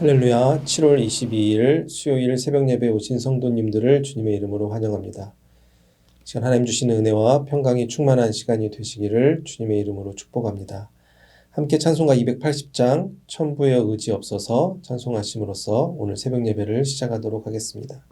할렐루야. 7월 22일 수요일 새벽 예배에 오신 성도님들을 주님의 이름으로 환영합니다. 시간 하나님 주시는 은혜와 평강이 충만한 시간이 되시기를 주님의 이름으로 축복합니다. 함께 찬송가 280장 천부의 의지 없어서 찬송하심으로써 오늘 새벽 예배를 시작하도록 하겠습니다.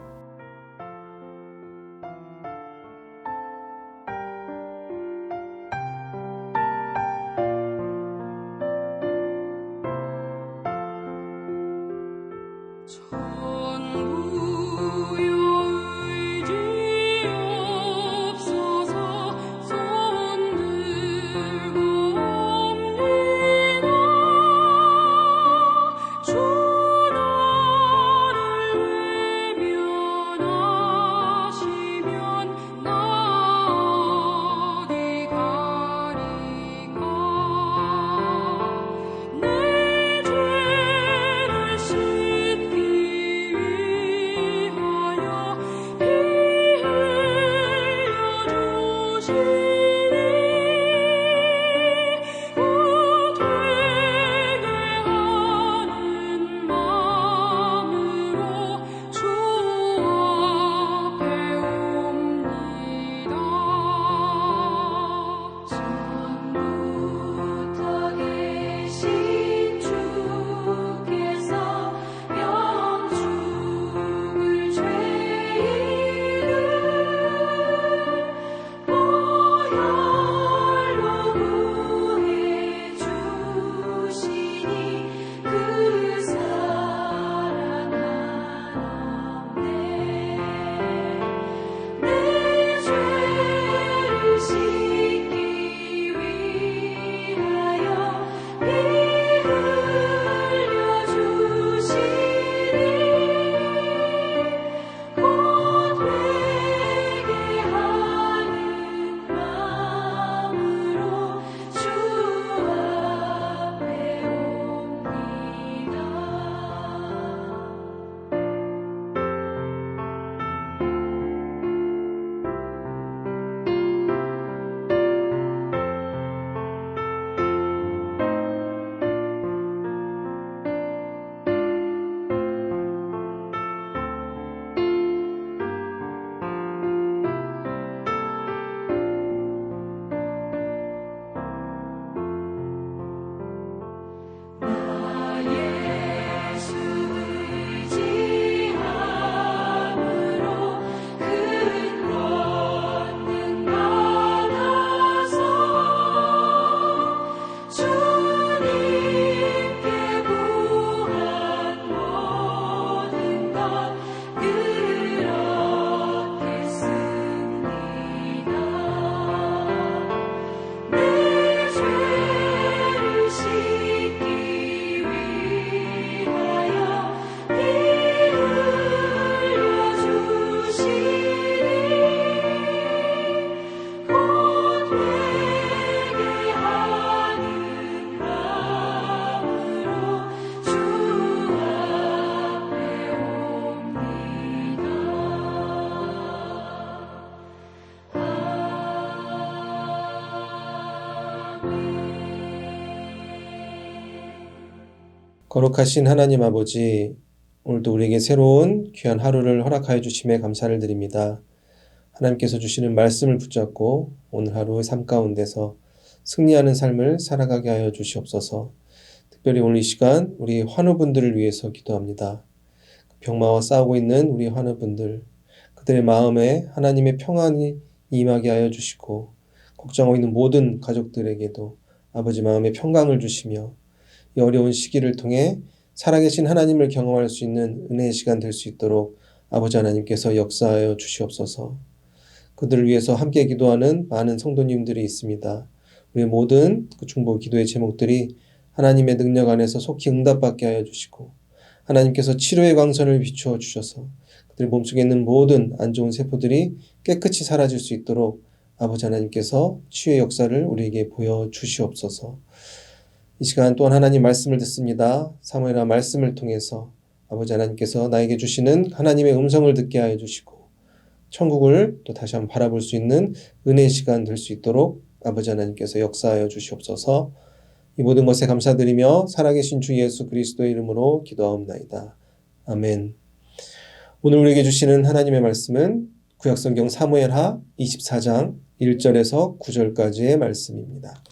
거룩하신 하나님 아버지, 오늘도 우리에게 새로운 귀한 하루를 허락하여 주심에 감사를 드립니다. 하나님께서 주시는 말씀을 붙잡고 오늘 하루의 삶 가운데서 승리하는 삶을 살아가게 하여 주시옵소서. 특별히 오늘 이 시간 우리 환우분들을 위해서 기도합니다. 병마와 싸우고 있는 우리 환우분들, 그들의 마음에 하나님의 평안이 임하게 하여 주시고 걱정하고 있는 모든 가족들에게도 아버지 마음의 평강을 주시며 이 어려운 시기를 통해 살아계신 하나님을 경험할 수 있는 은혜의 시간 될 수 있도록 아버지 하나님께서 역사하여 주시옵소서. 그들을 위해서 함께 기도하는 많은 성도님들이 있습니다. 우리의 모든 그 중보 기도의 제목들이 하나님의 능력 안에서 속히 응답받게 하여 주시고 하나님께서 치료의 광선을 비추어 주셔서 그들 몸속에 있는 모든 안 좋은 세포들이 깨끗이 사라질 수 있도록 아버지 하나님께서 치유의 역사를 우리에게 보여주시옵소서. 이 시간 또한 하나님 말씀을 듣습니다. 사무엘하 말씀을 통해서 아버지 하나님께서 나에게 주시는 하나님의 음성을 듣게 하여 주시고 천국을 또 다시 한번 바라볼 수 있는 은혜의 시간 될 수 있도록 아버지 하나님께서 역사하여 주시옵소서. 이 모든 것에 감사드리며 살아계신 주 예수 그리스도의 이름으로 기도하옵나이다. 아멘. 오늘 우리에게 주시는 하나님의 말씀은 구약성경 사무엘하 24장 1절에서 9절까지의 말씀입니다.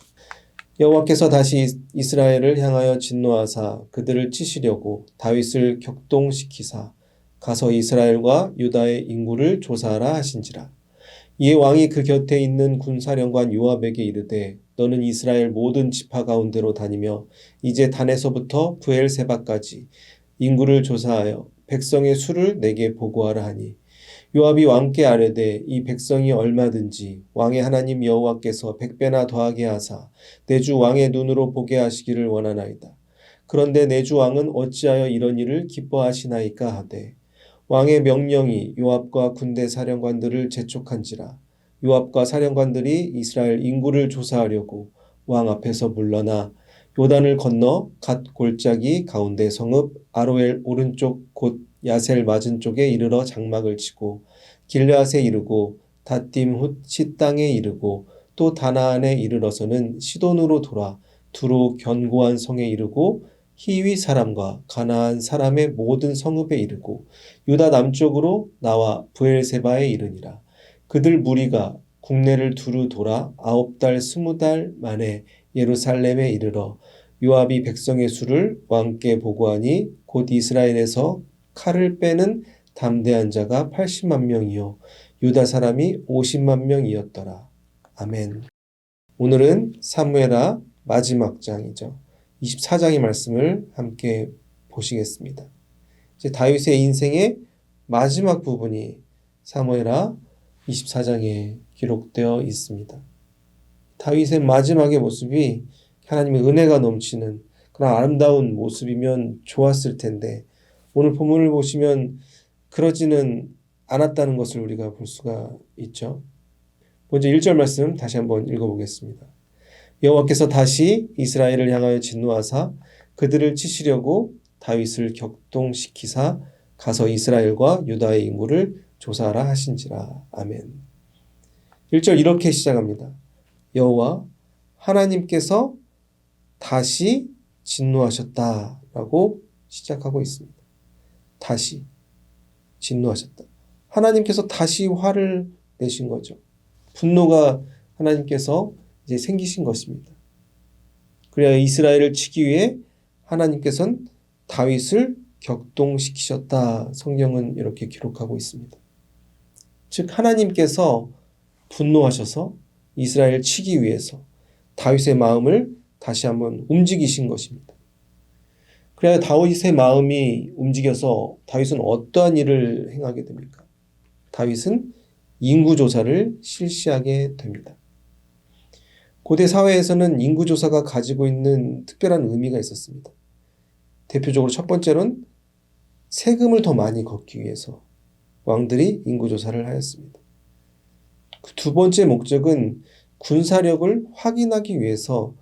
여호와께서 다시 이스라엘을 향하여 진노하사 그들을 치시려고 다윗을 격동시키사 가서 이스라엘과 유다의 인구를 조사하라 하신지라. 이에 왕이 그 곁에 있는 군사령관 요압에게 이르되 너는 이스라엘 모든 지파 가운데로 다니며 이제 단에서부터 브엘세바까지 인구를 조사하여 백성의 수를 내게 보고하라 하니 요압이 왕께 아뢰되 이 백성이 얼마든지 왕의 하나님 여호와께서 100배나 더하게 하사 내 주 왕의 눈으로 보게 하시기를 원하나이다. 그런데 내 주 왕은 어찌하여 이런 일을 기뻐하시나이까 하되 왕의 명령이 요압과 군대 사령관들을 재촉한지라. 요압과 사령관들이 이스라엘 인구를 조사하려고 왕 앞에서 물러나 요단을 건너 갓 골짜기 가운데 성읍 아로엘 오른쪽 곧 야셀 맞은 쪽에 이르러 장막을 치고 길르앗에 이르고 닷딤 훗시 땅에 이르고 또 다나안에 이르러서는 시돈으로 돌아 두로 견고한 성에 이르고 히위 사람과 가나안 사람의 모든 성읍에 이르고 유다 남쪽으로 나와 브엘세바에 이르니라. 그들 무리가 국내를 두루 돌아 9달 20달 만에 예루살렘에 이르러 요압이 백성의 수를 왕께 보고하니 곧 이스라엘에서 칼을 빼는 담대한 자가 80만 명이요 유다 사람이 50만 명이었더라. 아멘. 오늘은 사무엘하 마지막 장이죠. 24장의 말씀을 함께 보시겠습니다. 이제 다윗의 인생의 마지막 부분이 사무엘하 24장에 기록되어 있습니다. 다윗의 마지막의 모습이 하나님의 은혜가 넘치는 그런 아름다운 모습이면 좋았을 텐데 오늘 본문을 보시면 그러지는 않았다는 것을 우리가 볼 수가 있죠. 먼저 1절 말씀 다시 한번 읽어보겠습니다. 여호와께서 다시 이스라엘을 향하여 진노하사 그들을 치시려고 다윗을 격동시키사 가서 이스라엘과 유다의 인구를 조사하라 하신지라. 아멘. 1절 이렇게 시작합니다. 여호와 하나님께서 다시 진노하셨다라고 시작하고 있습니다. 다시 진노하셨다. 하나님께서 다시 화를 내신 거죠. 분노가 하나님께서 이제 생기신 것입니다. 그래야 이스라엘을 치기 위해 하나님께서는 다윗을 격동시키셨다. 성경은 이렇게 기록하고 있습니다. 즉 하나님께서 분노하셔서 이스라엘을 치기 위해서 다윗의 마음을 다시 한번 움직이신 것입니다. 그래야 다윗의 마음이 움직여서 다윗은 어떠한 일을 행하게 됩니까? 다윗은 인구조사를 실시하게 됩니다. 고대 사회에서는 인구조사가 가지고 있는 특별한 의미가 있었습니다. 대표적으로 첫 번째로는 세금을 더 많이 걷기 위해서 왕들이 인구조사를 하였습니다. 그 두 번째 목적은 군사력을 확인하기 위해서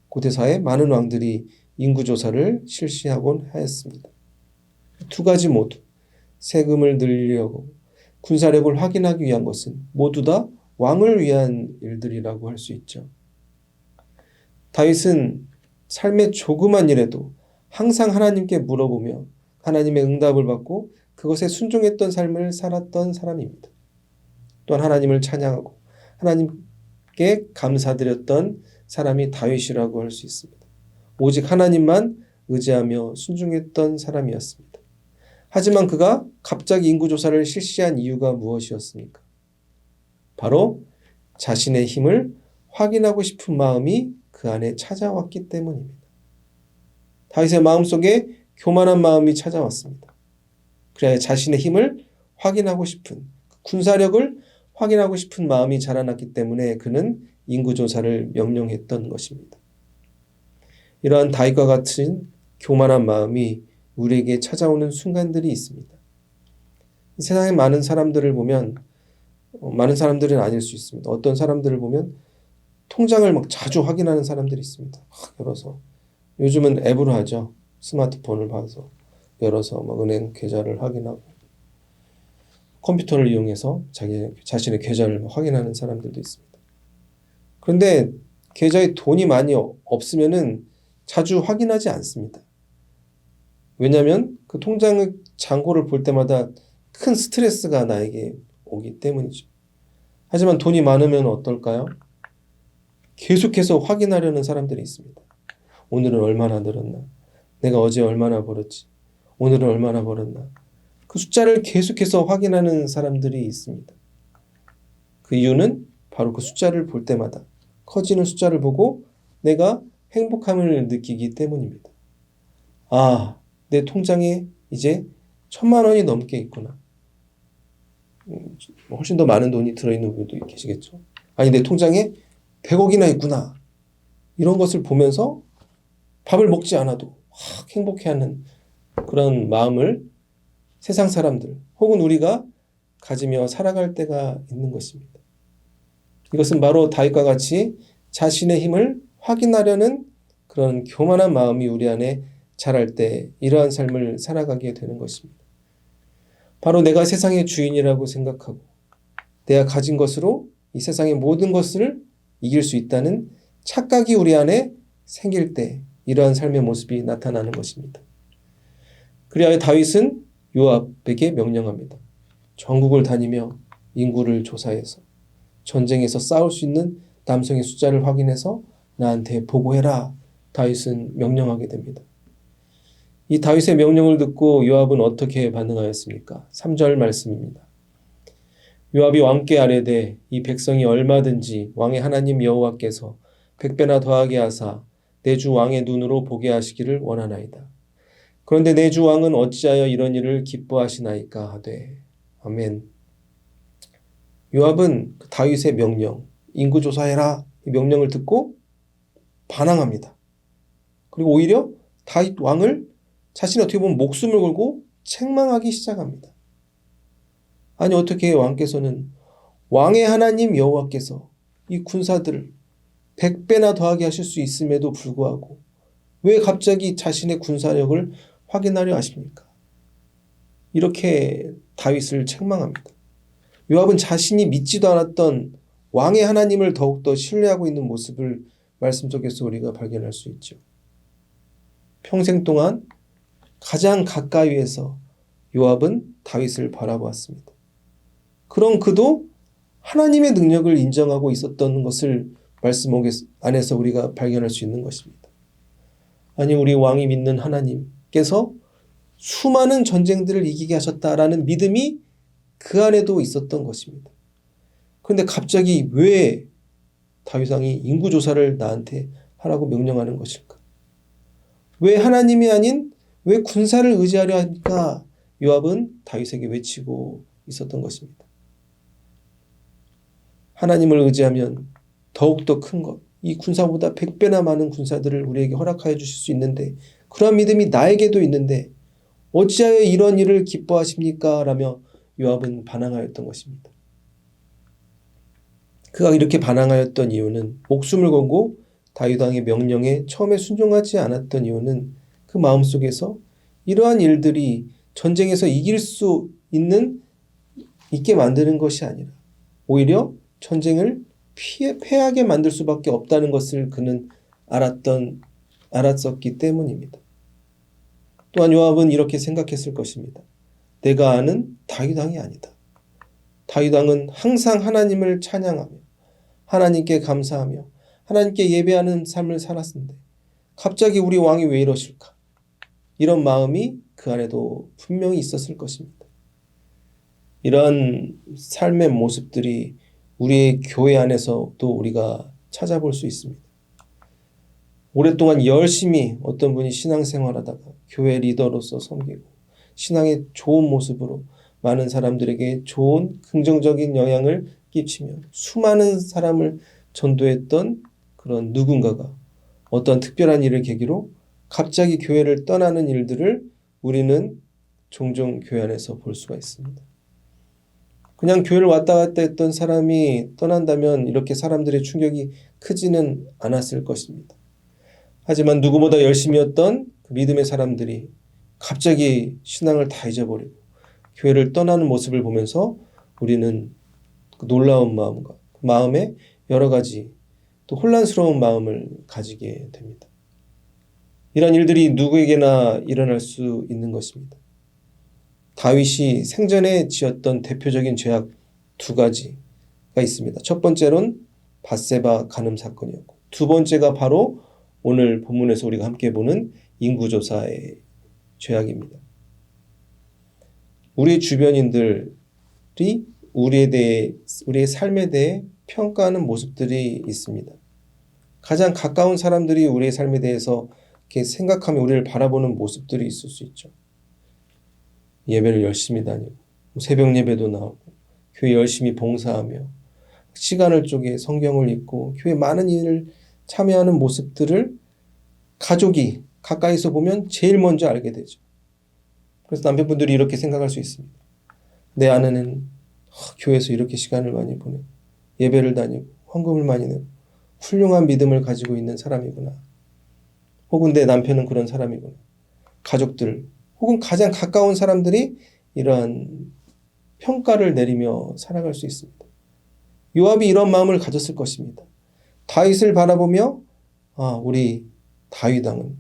고대사회 많은 왕들이 인구조사를 실시하곤 하였습니다. 두 가지 모두 세금을 늘리려고 군사력을 확인하기 위한 것은 모두 다 왕을 위한 일들이라고 할 수 있죠. 다윗은 삶의 조그만 일에도 항상 하나님께 물어보며 하나님의 응답을 받고 그것에 순종했던 삶을 살았던 사람입니다. 또한 하나님을 찬양하고 하나님께 감사드렸던 사람이 다윗이라고 할 수 있습니다. 오직 하나님만 의지하며 순종했던 사람이었습니다. 하지만 그가 갑자기 인구조사를 실시한 이유가 무엇이었습니까? 바로 자신의 힘을 확인하고 싶은 마음이 그 안에 찾아왔기 때문입니다. 다윗의 마음속에 교만한 마음이 찾아왔습니다. 그래야 자신의 힘을 확인하고 싶은, 군사력을 확인하고 싶은 마음이 자라났기 때문에 그는 인구조사를 명령했던 것입니다. 이러한 다윗과 같은 교만한 마음이 우리에게 찾아오는 순간들이 있습니다. 이 세상에 많은 사람들을 보면, 많은 사람들은 아닐 수 있습니다. 어떤 사람들을 보면 통장을 막 자주 확인하는 사람들이 있습니다. 열어서. 요즘은 앱으로 하죠. 스마트폰을 봐서 열어서 막 은행 계좌를 확인하고 컴퓨터를 이용해서 자신의 계좌를 확인하는 사람들도 있습니다. 그런데 계좌에 돈이 많이 없으면은 자주 확인하지 않습니다. 왜냐하면 그 통장의 잔고를 볼 때마다 큰 스트레스가 나에게 오기 때문이죠. 하지만 돈이 많으면 어떨까요? 계속해서 확인하려는 사람들이 있습니다. 오늘은 얼마나 늘었나? 내가 어제 얼마나 벌었지? 오늘은 얼마나 벌었나? 그 숫자를 계속해서 확인하는 사람들이 있습니다. 그 이유는 바로 그 숫자를 볼 때마다 커지는 숫자를 보고 내가 행복함을 느끼기 때문입니다. 아, 내 통장에 이제 1,000만 원이 넘게 있구나. 훨씬 더 많은 돈이 들어있는 분도 계시겠죠. 아니, 내 통장에 100억이나 있구나. 이런 것을 보면서 밥을 먹지 않아도 확 행복해하는 그런 마음을 세상 사람들 혹은 우리가 가지며 살아갈 때가 있는 것입니다. 이것은 바로 다윗과 같이 자신의 힘을 확인하려는 그런 교만한 마음이 우리 안에 자랄 때 이러한 삶을 살아가게 되는 것입니다. 바로 내가 세상의 주인이라고 생각하고 내가 가진 것으로 이 세상의 모든 것을 이길 수 있다는 착각이 우리 안에 생길 때 이러한 삶의 모습이 나타나는 것입니다. 그리하여 다윗은 요압에게 명령합니다. 전국을 다니며 인구를 조사해서 전쟁에서 싸울 수 있는 남성의 숫자를 확인해서 나한테 보고해라. 다윗은 명령하게 됩니다. 이 다윗의 명령을 듣고 요압은 어떻게 반응하였습니까? 3절 말씀입니다. 요압이 왕께 아뢰되 이 백성이 얼마든지 왕의 하나님 여호와께서 100배나 더하게 하사 내 주 왕의 눈으로 보게 하시기를 원하나이다. 그런데 내 주 왕은 어찌하여 이런 일을 기뻐하시나이까 하되. 아멘. 요압은 다윗의 명령, 인구조사해라 이 명령을 듣고 반항합니다. 그리고 오히려 다윗 왕을 자신이 어떻게 보면 목숨을 걸고 책망하기 시작합니다. 아니 어떻게 왕께서는 왕의 하나님 여호와께서 이 군사들을 100배나 더하게 하실 수 있음에도 불구하고 왜 갑자기 자신의 군사력을 확인하려 하십니까? 이렇게 다윗을 책망합니다. 요압은 자신이 믿지도 않았던 왕의 하나님을 더욱더 신뢰하고 있는 모습을 말씀 속에서 우리가 발견할 수 있죠. 평생 동안 가장 가까이에서 요압은 다윗을 바라보았습니다. 그런 그도 하나님의 능력을 인정하고 있었던 것을 말씀 안에서 우리가 발견할 수 있는 것입니다. 아니 우리 왕이 믿는 하나님께서 수많은 전쟁들을 이기게 하셨다라는 믿음이 그 안에도 있었던 것입니다. 그런데 갑자기 왜 다윗 왕이 인구조사를 나한테 하라고 명령하는 것일까? 왜 하나님이 아닌 왜 군사를 의지하려 하니까 요압은 다윗에게 외치고 있었던 것입니다. 하나님을 의지하면 더욱더 큰 것, 이 군사보다 100배나 많은 군사들을 우리에게 허락하여 주실 수 있는데 그런 믿음이 나에게도 있는데 어찌하여 이런 일을 기뻐하십니까? 라며 요압은 반항하였던 것입니다. 그가 이렇게 반항하였던 이유는 목숨을 걸고 다윗 왕의 명령에 처음에 순종하지 않았던 이유는 그 마음속에서 이러한 일들이 전쟁에서 이길 수 있게 만드는 것이 아니라 오히려 전쟁을 패하게 만들 수밖에 없다는 것을 그는 알았었기 때문입니다. 또한 요압은 이렇게 생각했을 것입니다. 내가 아는 다윗 왕이 아니다. 다윗 왕은 항상 하나님을 찬양하며 하나님께 감사하며 하나님께 예배하는 삶을 살았는데 갑자기 우리 왕이 왜 이러실까? 이런 마음이 그 안에도 분명히 있었을 것입니다. 이런 삶의 모습들이 우리의 교회 안에서도 우리가 찾아볼 수 있습니다. 오랫동안 열심히 어떤 분이 신앙생활하다가 교회 리더로서 섬기고 신앙의 좋은 모습으로 많은 사람들에게 좋은 긍정적인 영향을 끼치며 수많은 사람을 전도했던 그런 누군가가 어떤 특별한 일을 계기로 갑자기 교회를 떠나는 일들을 우리는 종종 교회 안에서 볼 수가 있습니다. 그냥 교회를 왔다 갔다 했던 사람이 떠난다면 이렇게 사람들의 충격이 크지는 않았을 것입니다. 하지만 누구보다 열심히 했던 그 믿음의 사람들이 갑자기 신앙을 다 잊어버리고 교회를 떠나는 모습을 보면서 우리는 그 놀라운 마음과 그 마음에 여러 가지 또 혼란스러운 마음을 가지게 됩니다. 이런 일들이 누구에게나 일어날 수 있는 것입니다. 다윗이 생전에 지었던 대표적인 죄악 두 가지가 있습니다. 첫 번째로는 밧세바 간음 사건이었고, 두 번째가 바로 오늘 본문에서 우리가 함께 보는 인구조사의 죄악입니다. 우리 주변인들이 우리의 삶에 대해 평가하는 모습들이 있습니다. 가장 가까운 사람들이 우리의 삶에 대해서 이렇게 생각하며 우리를 바라보는 모습들이 있을 수 있죠. 예배를 열심히 다니고, 새벽 예배도 나오고, 교회 열심히 봉사하며, 시간을 쪼개 성경을 읽고, 교회 많은 일을 참여하는 모습들을 가족이 가까이서 보면 제일 먼저 알게 되죠. 그래서 남편분들이 이렇게 생각할 수 있습니다. 내 아내는 교회에서 이렇게 시간을 많이 보내고, 예배를 다니고, 헌금을 많이 내고, 훌륭한 믿음을 가지고 있는 사람이구나. 혹은 내 남편은 그런 사람이구나. 가족들, 혹은 가장 가까운 사람들이 이러한 평가를 내리며 살아갈 수 있습니다. 요압이 이런 마음을 가졌을 것입니다. 다윗을 바라보며 우리 다윗 왕은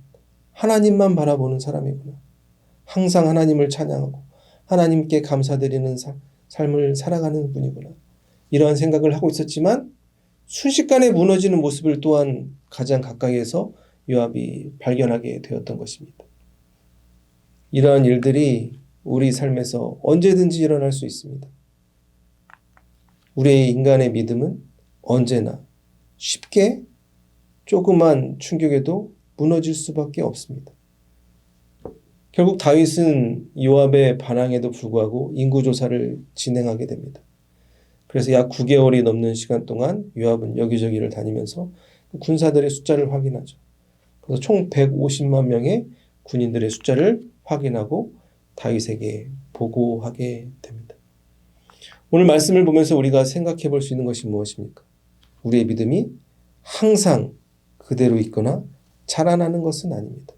하나님만 바라보는 사람이구나. 항상 하나님을 찬양하고 하나님께 감사드리는 삶을 살아가는 분이구나. 이러한 생각을 하고 있었지만 순식간에 무너지는 모습을 또한 가장 가까이에서 요압이 발견하게 되었던 것입니다. 이러한 일들이 우리 삶에서 언제든지 일어날 수 있습니다. 우리의 인간의 믿음은 언제나 쉽게 조그만 충격에도 무너질 수밖에 없습니다. 결국 다윗은 요압의 반항에도 불구하고 인구조사를 진행하게 됩니다. 그래서 약 9개월이 넘는 시간 동안 요압은 여기저기를 다니면서 군사들의 숫자를 확인하죠. 그래서 총 150만 명의 군인들의 숫자를 확인하고 다윗에게 보고하게 됩니다. 오늘 말씀을 보면서 우리가 생각해 볼 수 있는 것이 무엇입니까? 우리의 믿음이 항상 그대로 있거나 자라나는 것은 아닙니다.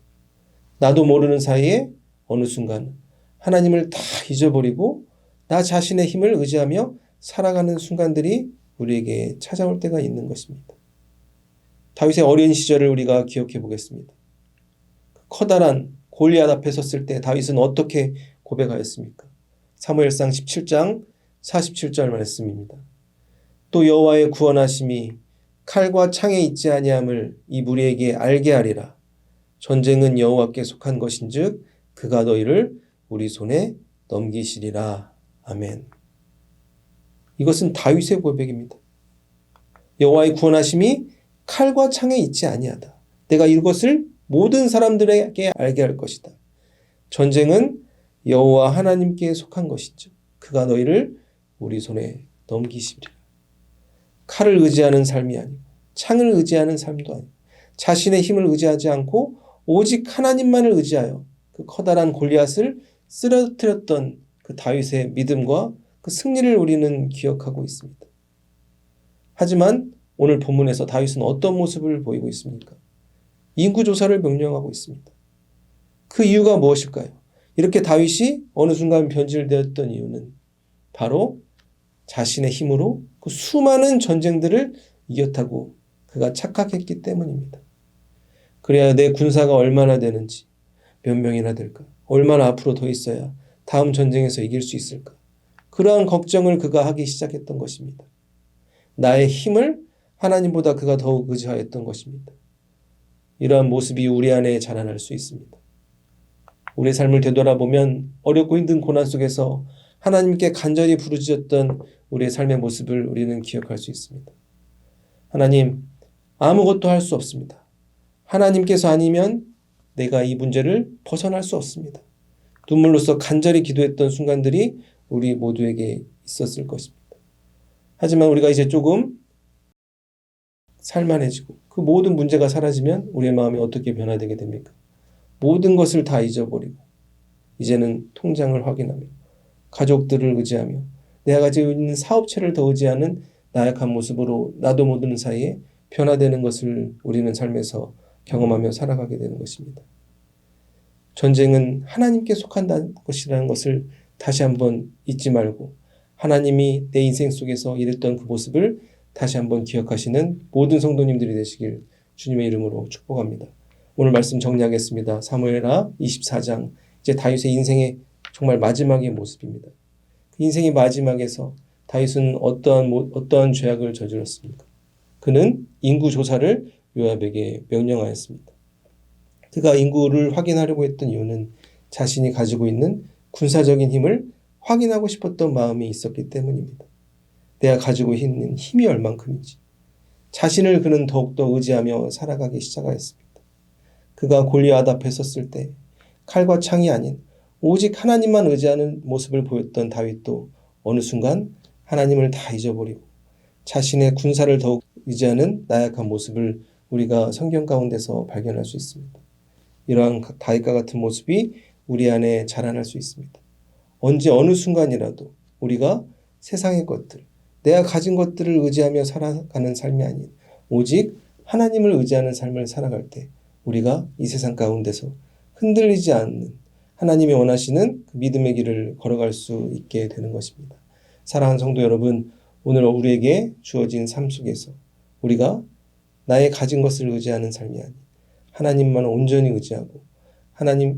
나도 모르는 사이에 어느 순간 하나님을 다 잊어버리고 나 자신의 힘을 의지하며 살아가는 순간들이 우리에게 찾아올 때가 있는 것입니다. 다윗의 어린 시절을 우리가 기억해 보겠습니다. 커다란 골리앗 앞에 섰을 때 다윗은 어떻게 고백하였습니까? 사무엘상 17장 47절 말씀입니다. 또 여호와의 구원하심이 칼과 창에 있지 아니함을 이 무리에게 알게 하리라. 전쟁은 여호와께 속한 것인즉 그가 너희를 우리 손에 넘기시리라. 아멘. 이것은 다윗의 고백입니다. 여호와의 구원하심이 칼과 창에 있지 아니하다. 내가 이것을 모든 사람들에게 알게 할 것이다. 전쟁은 여호와 하나님께 속한 것이죠. 그가 너희를 우리 손에 넘기시리라. 칼을 의지하는 삶이 아니고 창을 의지하는 삶도 아니고 자신의 힘을 의지하지 않고 오직 하나님만을 의지하여 그 커다란 골리앗을 쓰러뜨렸던 그 다윗의 믿음과 그 승리를 우리는 기억하고 있습니다. 하지만 오늘 본문에서 다윗은 어떤 모습을 보이고 있습니까? 인구조사를 명령하고 있습니다. 그 이유가 무엇일까요? 이렇게 다윗이 어느 순간 변질되었던 이유는 바로 자신의 힘으로 그 수많은 전쟁들을 이겼다고 그가 착각했기 때문입니다. 그래야 내 군사가 얼마나 되는지, 몇 명이나 될까, 얼마나 앞으로 더 있어야 다음 전쟁에서 이길 수 있을까, 그러한 걱정을 그가 하기 시작했던 것입니다. 나의 힘을 하나님보다 그가 더욱 의지하였던 것입니다. 이러한 모습이 우리 안에 자라날 수 있습니다. 우리의 삶을 되돌아보면 어렵고 힘든 고난 속에서 하나님께 간절히 부르짖었던 우리의 삶의 모습을 우리는 기억할 수 있습니다. 하나님, 아무것도 할 수 없습니다. 하나님께서 아니면 내가 이 문제를 벗어날 수 없습니다. 눈물로써 간절히 기도했던 순간들이 우리 모두에게 있었을 것입니다. 하지만 우리가 이제 조금 살만해지고 그 모든 문제가 사라지면 우리의 마음이 어떻게 변화되게 됩니까? 모든 것을 다 잊어버리고 이제는 통장을 확인하며 가족들을 의지하며 내가 가지고 있는 사업체를 더 의지하는 나약한 모습으로 나도 모르는 사이에 변화되는 것을 우리는 삶에서 경험하며 살아가게 되는 것입니다. 전쟁은 하나님께 속한 것이라는 것을 다시 한번 잊지 말고 하나님이 내 인생 속에서 일했던 그 모습을 다시 한번 기억하시는 모든 성도님들이 되시길 주님의 이름으로 축복합니다. 오늘 말씀 정리하겠습니다. 사무엘하 24장. 이제 다윗의 인생의 정말 마지막의 모습입니다. 그 인생의 마지막에서 다윗은 어떠한 죄악을 저질렀습니까? 그는 인구 조사를 요압에게 명령하였습니다. 그가 인구를 확인하려고 했던 이유는 자신이 가지고 있는 군사적인 힘을 확인하고 싶었던 마음이 있었기 때문입니다. 내가 가지고 있는 힘이 얼만큼인지 자신을 그는 더욱더 의지하며 살아가기 시작하였습니다. 그가 골리앗 앞에 섰을 때 칼과 창이 아닌 오직 하나님만 의지하는 모습을 보였던 다윗도 어느 순간 하나님을 다 잊어버리고 자신의 군사를 더욱 의지하는 나약한 모습을 우리가 성경 가운데서 발견할 수 있습니다. 이러한 다윗과 같은 모습이 우리 안에 자라날 수 있습니다. 언제 어느 순간이라도 우리가 세상의 것들, 내가 가진 것들을 의지하며 살아가는 삶이 아닌 오직 하나님을 의지하는 삶을 살아갈 때 우리가 이 세상 가운데서 흔들리지 않는 하나님이 원하시는 그 믿음의 길을 걸어갈 수 있게 되는 것입니다. 사랑하는 성도 여러분, 오늘 우리에게 주어진 삶 속에서 우리가 나의 가진 것을 의지하는 삶이 아닌 하나님만 온전히 의지하고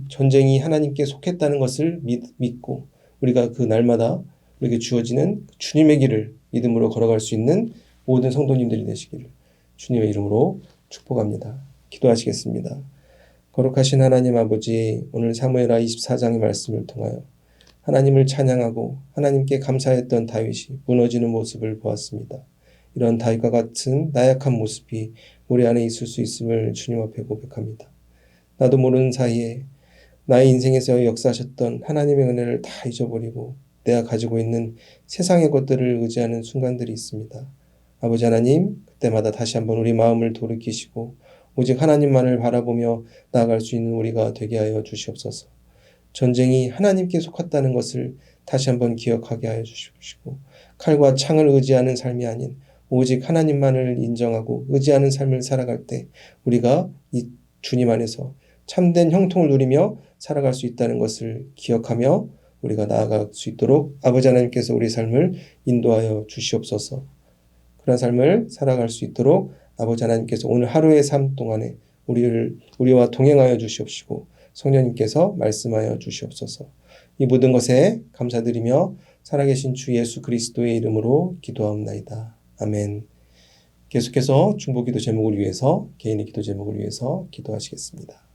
전쟁이 하나님께 속했다는 것을 믿고 우리가 그 날마다 우리에게 주어지는 주님의 길을 믿음으로 걸어갈 수 있는 모든 성도님들이 되시기를 주님의 이름으로 축복합니다. 기도하시겠습니다. 거룩하신 하나님 아버지, 오늘 사무엘하 24장의 말씀을 통하여 하나님을 찬양하고 하나님께 감사했던 다윗이 무너지는 모습을 보았습니다. 이런 다윗과 같은 나약한 모습이 우리 안에 있을 수 있음을 주님 앞에 고백합니다. 나도 모르는 사이에 나의 인생에서 역사하셨던 하나님의 은혜를 다 잊어버리고 내가 가지고 있는 세상의 것들을 의지하는 순간들이 있습니다. 아버지 하나님, 그때마다 다시 한번 우리 마음을 돌이키시고 오직 하나님만을 바라보며 나아갈 수 있는 우리가 되게 하여 주시옵소서. 전쟁이 하나님께 속했다는 것을 다시 한번 기억하게 하여 주시고 칼과 창을 의지하는 삶이 아닌 오직 하나님만을 인정하고 의지하는 삶을 살아갈 때 우리가 이 주님 안에서 참된 형통을 누리며 살아갈 수 있다는 것을 기억하며 우리가 나아갈 수 있도록 아버지 하나님께서 우리 삶을 인도하여 주시옵소서. 그런 삶을 살아갈 수 있도록 아버지 하나님께서 오늘 하루의 삶 동안에 우리와 동행하여 주시옵시고 성령님께서 말씀하여 주시옵소서. 이 모든 것에 감사드리며 살아계신 주 예수 그리스도의 이름으로 기도하옵나이다. 아멘. 계속해서 중보기도 제목을 위해서 개인의 기도 제목을 위해서 기도하시겠습니다.